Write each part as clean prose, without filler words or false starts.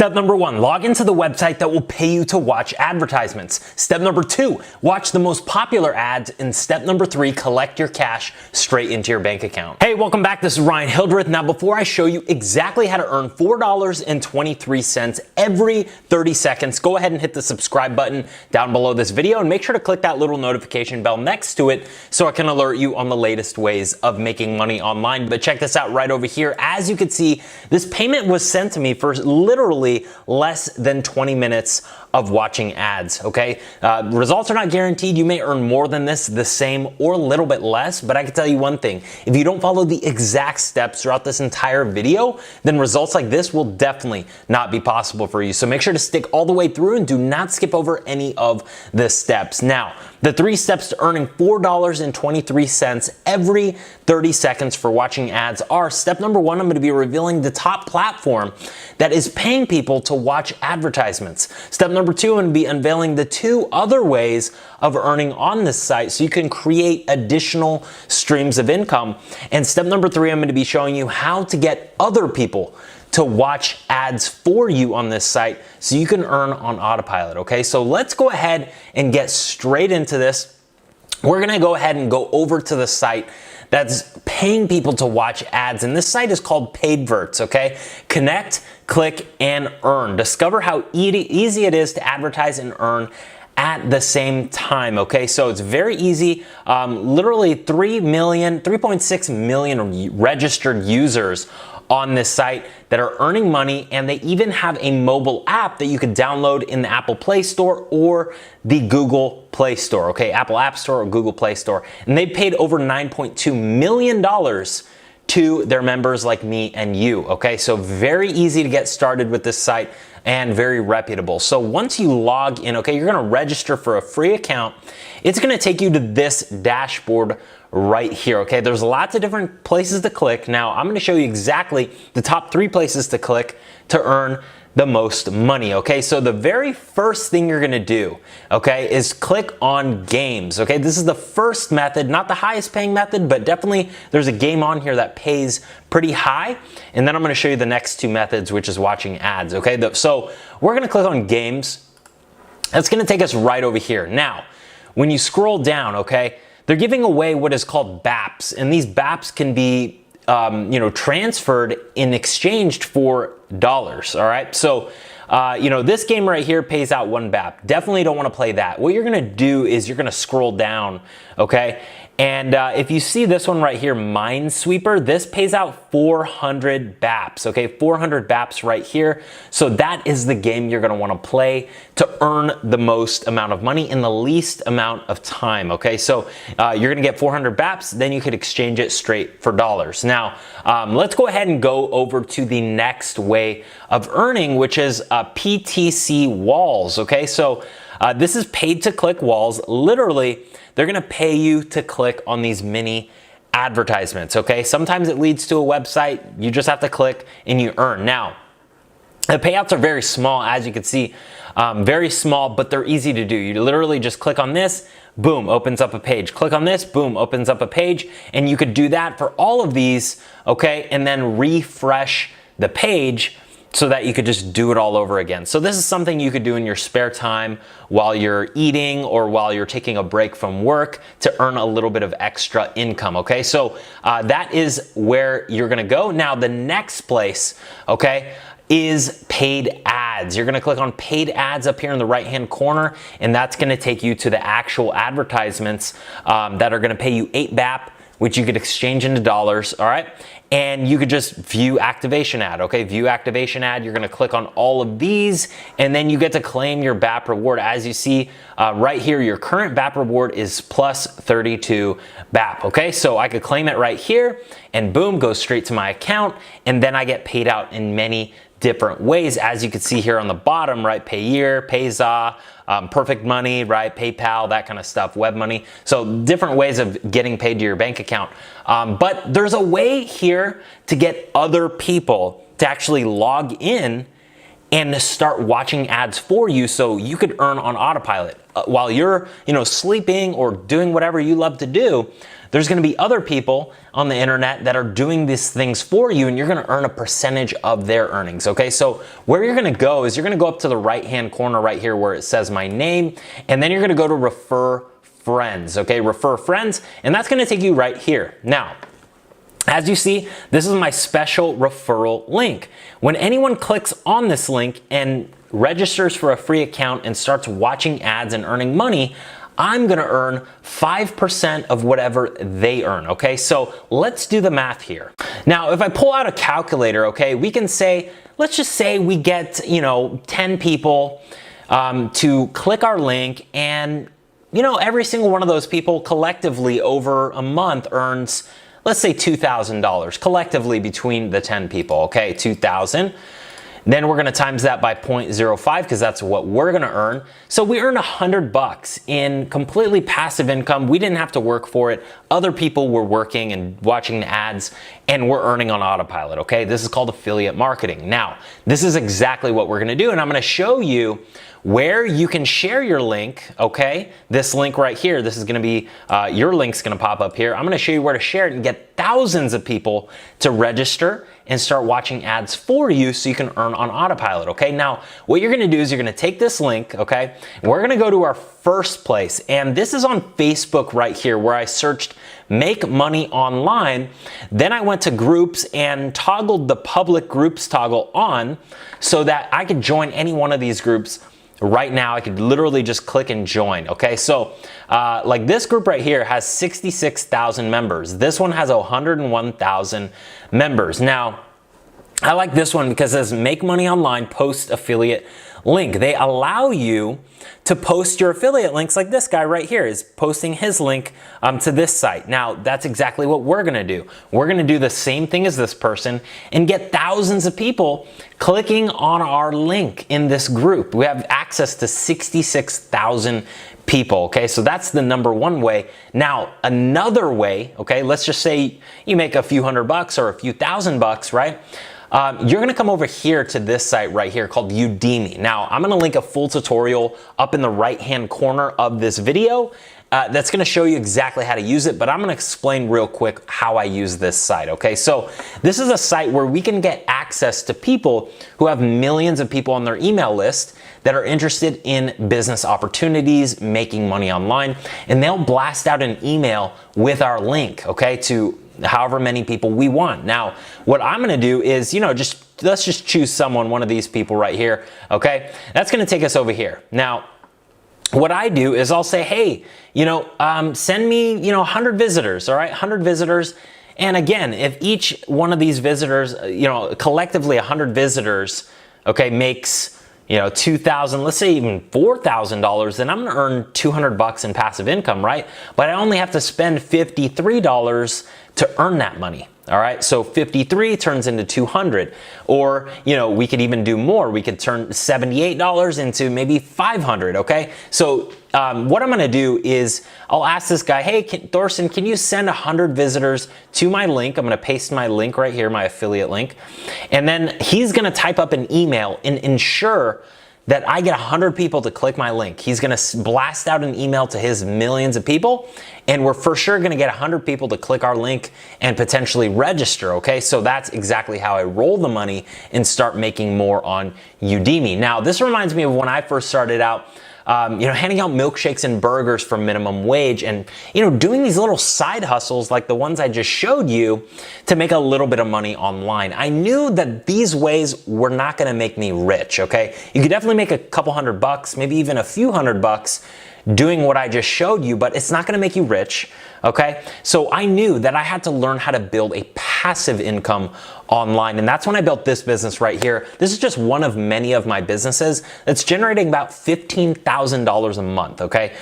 Step number 1, log into the website that will pay you to watch advertisements. Step number 2, watch the most popular ads. And step number 3, collect your cash straight into your bank account. Hey, welcome back. This is Ryan Hildreth. Now, before I show you exactly how to earn $4.23 every 30 seconds, go ahead and hit the subscribe button down below this video and make sure to click that little notification bell next to it so I can alert you on the latest ways of making money online. But check this out right over here. As you can see, this payment was sent to me for literally less than 20 minutes of watching ads, okay? Results are not guaranteed. You may earn more than this, the same, or a little bit less, but I can tell you one thing. If you don't follow the exact steps throughout this entire video, then results like this will definitely not be possible for you. So make sure to stick all the way through and do not skip over any of the steps. Now, the 3 steps to earning $4.23 every 30 seconds for watching ads are: step number 1, I'm going to be revealing the top platform that is paying people to watch advertisements. Step number 2, I'm going to be unveiling the 2 other ways of earning on this site so you can create additional streams of income. And step number 3, I'm going to be showing you how to get other people to watch ads for you on this site so you can earn on autopilot, okay? So let's go ahead and get straight into this. We're gonna go ahead and go over to the site that's paying people to watch ads, and this site is called Paidverts, okay? Connect, click, and earn. Discover how easy it is to advertise and earn at the same time, okay? So it's very easy. Literally 3.6 million registered users on this site that are earning money, and they even have a mobile app that you could download in the Apple Play Store or the Google Play Store, okay? Apple App Store or Google Play Store. And they paid over $9.2 million to their members like me and you, okay? So very easy to get started with this site and very reputable. So once you log in, okay, you're gonna register for a free account. It's gonna take you to this dashboard right here, okay? There's lots of different places to click. Now, I'm gonna show you exactly the top 3 places to click to earn the most money, okay? So the very first thing you're gonna do, okay, is click on games, okay? This is the first method, not the highest paying method, but definitely there's a game on here that pays pretty high. And then I'm gonna show you the next 2 methods, which is watching ads, okay? So we're gonna click on games. That's gonna take us right over here. Now, when you scroll down, okay, they're giving away what is called BAPs, and these BAPs can be transferred in exchange for dollars, all right? So, this game right here pays out 1 BAP. Definitely don't want to play that. What you're going to do is you're going to scroll down, okay? And if you see this one right here, Minesweeper, this pays out 400 BAPs, okay? 400 BAPs right here. So that is the game you're gonna wanna play to earn the most amount of money in the least amount of time, okay? So you're gonna get 400 BAPs, then you could exchange it straight for dollars. Now, let's go ahead and go over to the next way of earning, which is PTC walls, okay? So this is paid to click walls. Literally, they're gonna pay you to click on these mini advertisements, okay? Sometimes it leads to a website. You just have to click and you earn. Now, the payouts are very small, as you can see, very small, but they're easy to do. You literally just click on this, boom, opens up a page. Click on this, boom, opens up a page. And you could do that for all of these, okay? And then refresh the page so that you could just do it all over again. So this is something you could do in your spare time while you're eating or while you're taking a break from work to earn a little bit of extra income, okay? So that is where you're gonna go. Now the next place, okay, is paid ads. You're gonna click on paid ads up here in the right-hand corner, and that's gonna take you to the actual advertisements that are gonna pay you 8 BAP, which you could exchange into dollars, all right? And you could just view activation ad, okay? View activation ad, you're gonna click on all of these, and then you get to claim your BAP reward. As you see right here, your current BAP reward is plus 32 BAP, okay? So I could claim it right here, and boom, goes straight to my account, and then I get paid out in many different ways, as you can see here on the bottom, right? Payeer, Payza, Perfect Money, right? PayPal, that kind of stuff, web money. So different ways of getting paid to your bank account. But there's a way here to get other people to actually log in and start watching ads for you so you could earn on autopilot. While you're sleeping or doing whatever you love to do, there's gonna be other people on the internet that are doing these things for you, and you're gonna earn a percentage of their earnings, okay? So where you're gonna go is you're gonna go up to the right-hand corner right here where it says my name, and then you're gonna go to refer friends, okay? Refer friends, and that's gonna take you right here. Now, as you see, this is my special referral link. When anyone clicks on this link and registers for a free account and starts watching ads and earning money, I'm gonna earn 5% of whatever they earn, okay? So let's do the math here. Now, if I pull out a calculator, okay, we can say, let's just say we get, 10 people to click our link, and every single one of those people collectively over a month earns, let's say $2,000 collectively between the 10 people, okay, 2,000. Then we're gonna times that by 0.05 because that's what we're gonna earn. So we earn $100 in completely passive income. We didn't have to work for it. Other people were working and watching the ads, and we're earning on autopilot, okay? This is called affiliate marketing. Now, this is exactly what we're gonna do, and I'm gonna show you where you can share your link, okay? This link right here, this is gonna be, your link's gonna pop up here. I'm gonna show you where to share it and get thousands of people to register and start watching ads for you so you can earn on autopilot, okay? Now, what you're gonna do is you're gonna take this link, okay? And we're gonna go to our first place, and this is on Facebook right here where I searched make money online. Then I went to groups and toggled the public groups toggle on so that I could join any one of these groups right now. I could literally just click and join, okay? So like this group right here has 66,000 members. This one has 101,000 members. Now, I like this one because it says make money online, post affiliate link. They allow you to post your affiliate links like this guy right here is posting his link to this site. Now, that's exactly what we're gonna do. We're gonna do the same thing as this person and get thousands of people clicking on our link in this group. We have access to 66,000 people, okay? So that's the number one way. Now, another way, okay, let's just say you make a few $100 or a few $1,000, right? You're gonna come over here to this site right here called Udemy. Now, I'm gonna link a full tutorial up in the right-hand corner of this video that's gonna show you exactly how to use it, but I'm gonna explain real quick how I use this site, okay? So this is a site where we can get access to people who have millions of people on their email list that are interested in business opportunities, making money online, and they'll blast out an email with our link, okay, to however many people we want. Now, what I'm gonna do is, let's just choose one of these people right here, okay? That's gonna take us over here. Now, what I do is I'll say, hey, send me, 100 visitors, all right? 100 visitors. And again, if each one of these visitors, collectively 100 visitors, okay, makes, 2,000, let's say even $4,000, then I'm gonna earn $200 in passive income, right? But I only have to spend $53 to earn that money. All right, so 53 turns into 200, or we could even do more. We could turn $78 into maybe 500. Okay, so what I'm gonna do is I'll ask this guy, hey, Thorsten, can you send 100 visitors to my link? I'm gonna paste my link right here, my affiliate link, and then he's gonna type up an email and ensure that I get 100 people to click my link. He's gonna blast out an email to his millions of people, and we're for sure gonna get 100 people to click our link and potentially register, okay? So that's exactly how I roll the money and start making more on Udemy. Now, this reminds me of when I first started out, handing out milkshakes and burgers for minimum wage and, doing these little side hustles like the ones I just showed you to make a little bit of money online. I knew that these ways were not gonna make me rich, okay? You could definitely make a couple $100, maybe even a few $100 doing what I just showed you, but it's not gonna make you rich, okay? So I knew that I had to learn how to build a passive income online, and that's when I built this business right here. This is just one of many of my businesses that's generating about $15,000 a month, okay,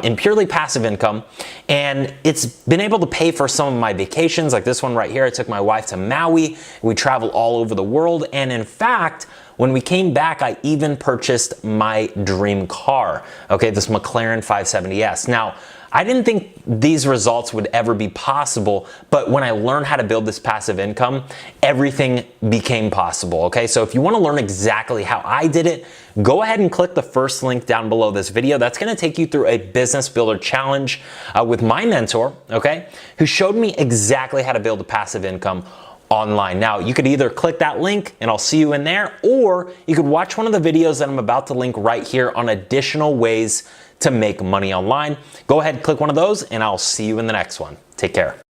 in purely passive income, and it's been able to pay for some of my vacations, like this one right here. I took my wife to Maui. We travel all over the world, and in fact, when we came back, I even purchased my dream car, okay, this McLaren 570S. Now, I didn't think these results would ever be possible, but when I learned how to build this passive income, everything became possible, okay? So if you wanna learn exactly how I did it, go ahead and click the first link down below this video. That's gonna take you through a business builder challenge with my mentor, okay? Who showed me exactly how to build a passive income online. Now, you could either click that link and I'll see you in there, or you could watch one of the videos that I'm about to link right here on additional ways to make money online. Go ahead, click one of those, and I'll see you in the next one. Take care.